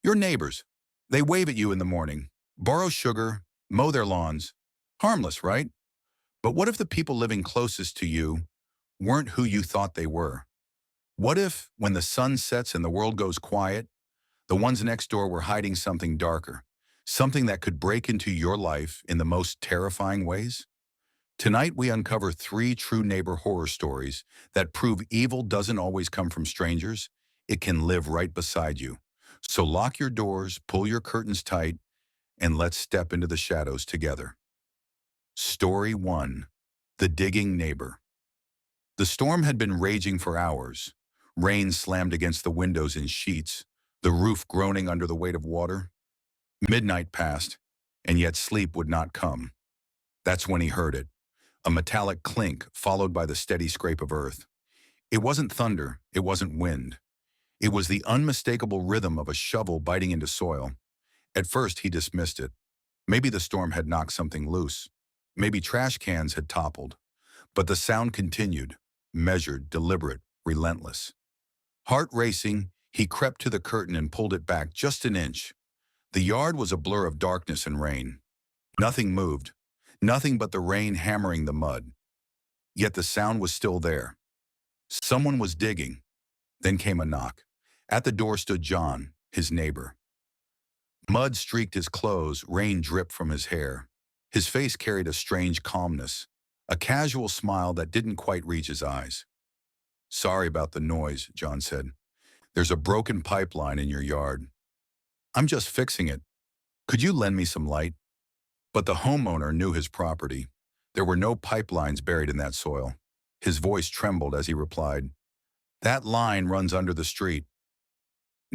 Your neighbors. They wave at you in the morning, borrow sugar, mow their lawns. Harmless, right? But what if the people living closest to you weren't who you thought they were? What if, when the sun sets and the world goes quiet, the ones next door were hiding something darker, something that could break into your life in the most terrifying ways? Tonight, we uncover three true neighbor horror stories that prove evil doesn't always come from strangers. It can live right beside you. So lock your doors, pull your curtains tight, and let's step into the shadows together. Story 1. The Digging Neighbor. The storm had been raging for hours. Rain slammed against the windows in sheets, the roof groaning under the weight of water. Midnight passed, and yet sleep would not come. That's when he heard it. A metallic clink followed by the steady scrape of earth. It wasn't thunder, it wasn't wind. It was the unmistakable rhythm of a shovel biting into soil. At first, he dismissed it. Maybe the storm had knocked something loose. Maybe trash cans had toppled. But the sound continued, measured, deliberate, relentless. Heart racing, he crept to the curtain and pulled it back just an inch. The yard was a blur of darkness and rain. Nothing moved. Nothing but the rain hammering the mud. Yet the sound was still there. Someone was digging. Then came a knock. At the door stood John, his neighbor. Mud streaked his clothes, rain dripped from his hair. His face carried a strange calmness, a casual smile that didn't quite reach his eyes. "Sorry about the noise," John said. "There's a broken pipeline in your yard. I'm just fixing it. Could you lend me some light?" But the homeowner knew his property. There were no pipelines buried in that soil. His voice trembled as he replied, "That line runs under the street."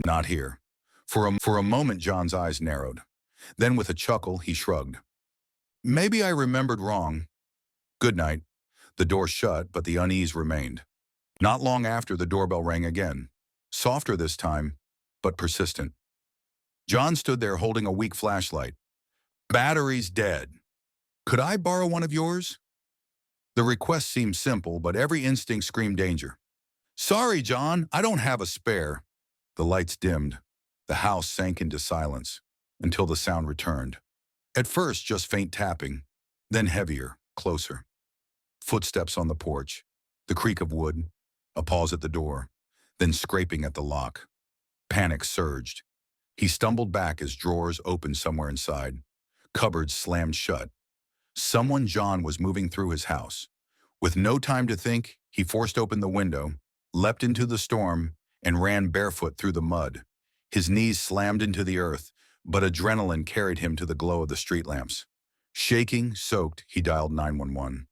"Not here." For a moment, John's eyes narrowed. Then with a chuckle, he shrugged. "Maybe I remembered wrong. Good night." The door shut, but the unease remained. Not long after, the doorbell rang again. Softer this time, but persistent. John stood there holding a weak flashlight. "Battery's dead. Could I borrow one of yours?" The request seemed simple, but every instinct screamed danger. "Sorry, John, I don't have a spare." The lights dimmed. The house sank into silence until the sound returned. At first, just faint tapping, then heavier, closer. Footsteps on the porch, the creak of wood, a pause at the door, then scraping at the lock. Panic surged. He stumbled back as drawers opened somewhere inside. Cupboards slammed shut. Someone John was moving through his house. With no time to think, he forced open the window, leapt into the storm, and ran barefoot through the mud. His knees slammed into the earth, but adrenaline carried him to the glow of the street lamps. Shaking, soaked, he dialed 911.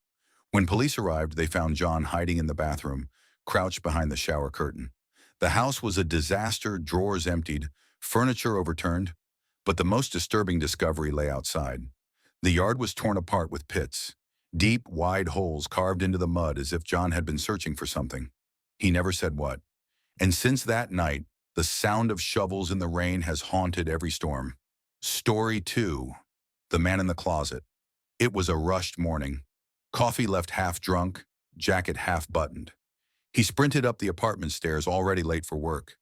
When police arrived, they found John hiding in the bathroom, crouched behind the shower curtain. The house was a disaster, drawers emptied, furniture overturned, but the most disturbing discovery lay outside. The yard was torn apart with pits, deep, wide holes carved into the mud as if John had been searching for something. He never said what. And since that night, the sound of shovels in the rain has haunted every storm. Story 2. The Man in the Closet. It was a rushed morning. Coffee left half drunk, jacket half buttoned. He sprinted up the apartment stairs, already late for work.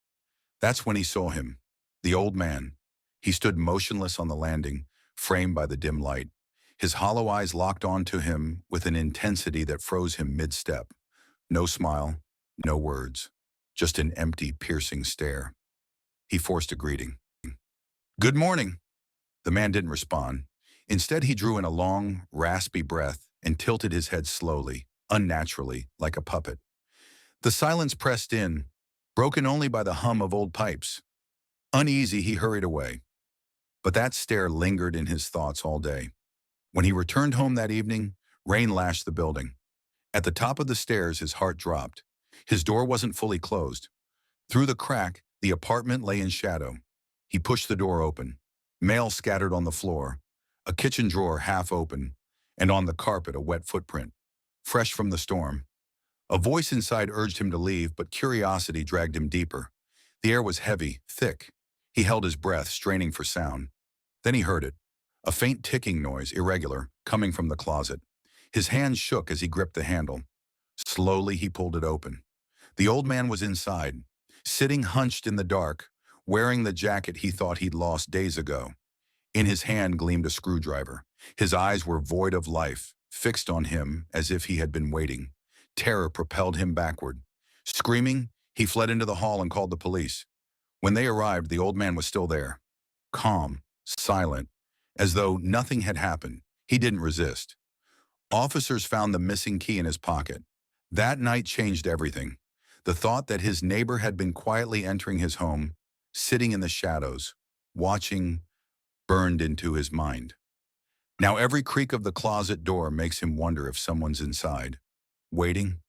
That's when he saw him, the old man. He stood motionless on the landing, framed by the dim light. His hollow eyes locked onto him with an intensity that froze him mid-step. No smile, no words, just an empty, piercing stare. He forced a greeting. "Good morning." The man didn't respond. Instead, he drew in a long, raspy breath and tilted his head slowly, unnaturally, like a puppet. The silence pressed in, broken only by the hum of old pipes. Uneasy, he hurried away. But that stare lingered in his thoughts all day. When he returned home that evening, rain lashed the building. At the top of the stairs, his heart dropped. His door wasn't fully closed. Through the crack, the apartment lay in shadow. He pushed the door open. Mail scattered on the floor, a kitchen drawer half open, and on the carpet a wet footprint, fresh from the storm. A voice inside urged him to leave, but curiosity dragged him deeper. The air was heavy, thick. He held his breath, straining for sound. Then he heard it, a faint ticking noise, irregular, coming from the closet. His hands shook as he gripped the handle. Slowly, he pulled it open. The old man was inside, sitting hunched in the dark, wearing the jacket he thought he'd lost days ago. In his hand gleamed a screwdriver. His eyes were void of life, fixed on him as if he had been waiting. Terror propelled him backward. Screaming, he fled into the hall and called the police. When they arrived, the old man was still there. Calm, silent, as though nothing had happened. He didn't resist. Officers found the missing key in his pocket. That night changed everything. The thought that his neighbor had been quietly entering his home, sitting in the shadows, watching, burned into his mind. Now every creak of the closet door makes him wonder if someone's inside. Waiting.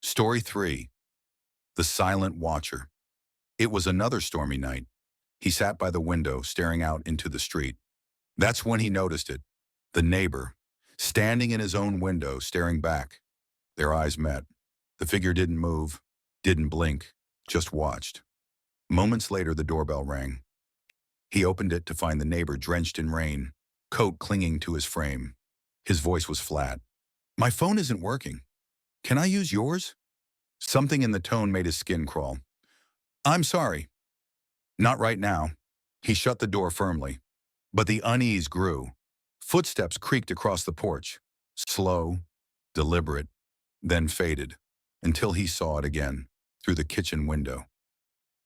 Story 3. The Silent Watcher. It was another stormy night. He sat by the window, staring out into the street. That's when he noticed it. The neighbor, standing in his own window, staring back. Their eyes met. The figure didn't move, didn't blink, just watched. Moments later, the doorbell rang. He opened it to find the neighbor drenched in rain, coat clinging to his frame. His voice was flat. "My phone isn't working. Can I use yours?" Something in the tone made his skin crawl. "I'm sorry. Not right now." He shut the door firmly. But the unease grew. Footsteps creaked across the porch. Slow, deliberate, then faded, until he saw it again, through the kitchen window.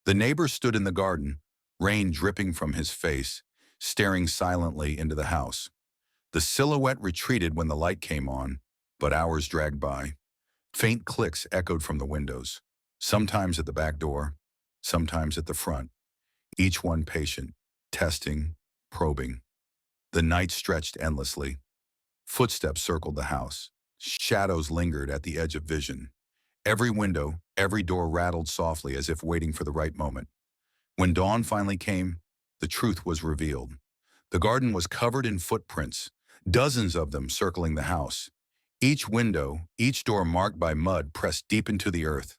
The neighbor stood in the garden, rain dripping from his face, staring silently into the house. The silhouette retreated when the light came on, but hours dragged by. Faint clicks echoed from the windows, sometimes at the back door, sometimes at the front, each one patient, testing, probing. The night stretched endlessly. Footsteps circled the house. Shadows lingered at the edge of vision. Every window, every door rattled softly as if waiting for the right moment. When dawn finally came, the truth was revealed. The garden was covered in footprints, dozens of them circling the house. Each window, each door marked by mud pressed deep into the earth.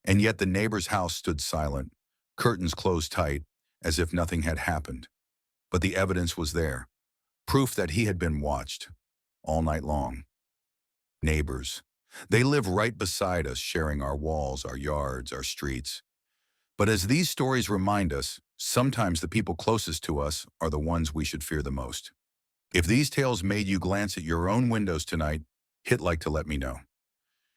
And yet the neighbor's house stood silent, curtains closed tight, as if nothing had happened. But the evidence was there, proof that he had been watched all night long. Neighbors. They live right beside us, sharing our walls, our yards, our streets. But as these stories remind us, sometimes the people closest to us are the ones we should fear the most. If these tales made you glance at your own windows tonight, hit like to let me know.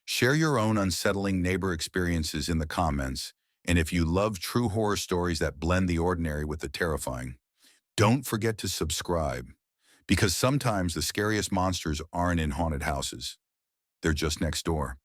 Share your own unsettling neighbor experiences in the comments, and if you love true horror stories that blend the ordinary with the terrifying, don't forget to subscribe, because sometimes the scariest monsters aren't in haunted houses. They're just next door.